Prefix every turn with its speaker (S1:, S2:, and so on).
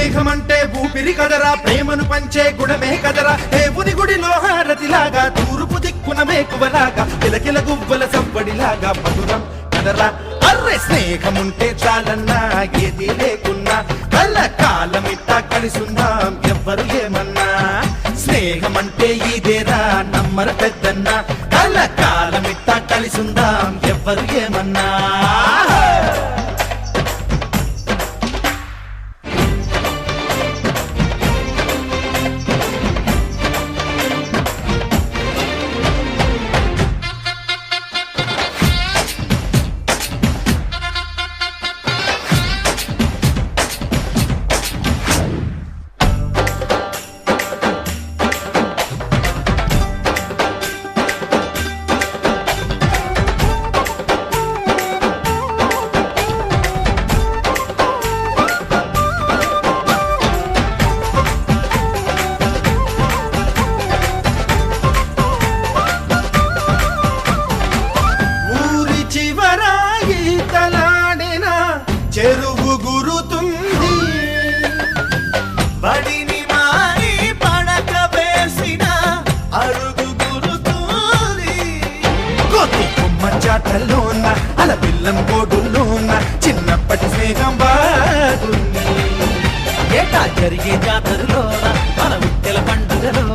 S1: స్నేహమంటే ఊపిరి కదరా, ప్రేమను పంచే గుణమే కదరా, దేవుని గుడిలో హారతిలాగా, తూర్పు దిక్కున మేకువలాగా, కిలకిల గువ్వల సంబడిలాగా మధురం కదరా. అర్రే స్నేహముంటే చాలన్నా ఏది లేకున్నా, కళ్ళ కాలమిట్టా కలిసుందాం ఎవ్వరు ఏమన్నా. స్నేహమంటే ఇదేరా నమ్మర పెద్దన్న, కళ్ళ కాలమిట్టా కలిసుందాం ఎవ్వరు ఏమన్నా. చెరువు గురుతుంది,
S2: బడిని మారి పడక వేసిన అడుగు గురుతుంది.
S1: కోతి కొమ్మ చాటల్లోన అల పిల్లం కోడుల్లోన చిన్నప్పటి స్నేహం బాగుంది.
S2: ఏటా జరిగే జాతరలోన మన విట్టెల పండుగలో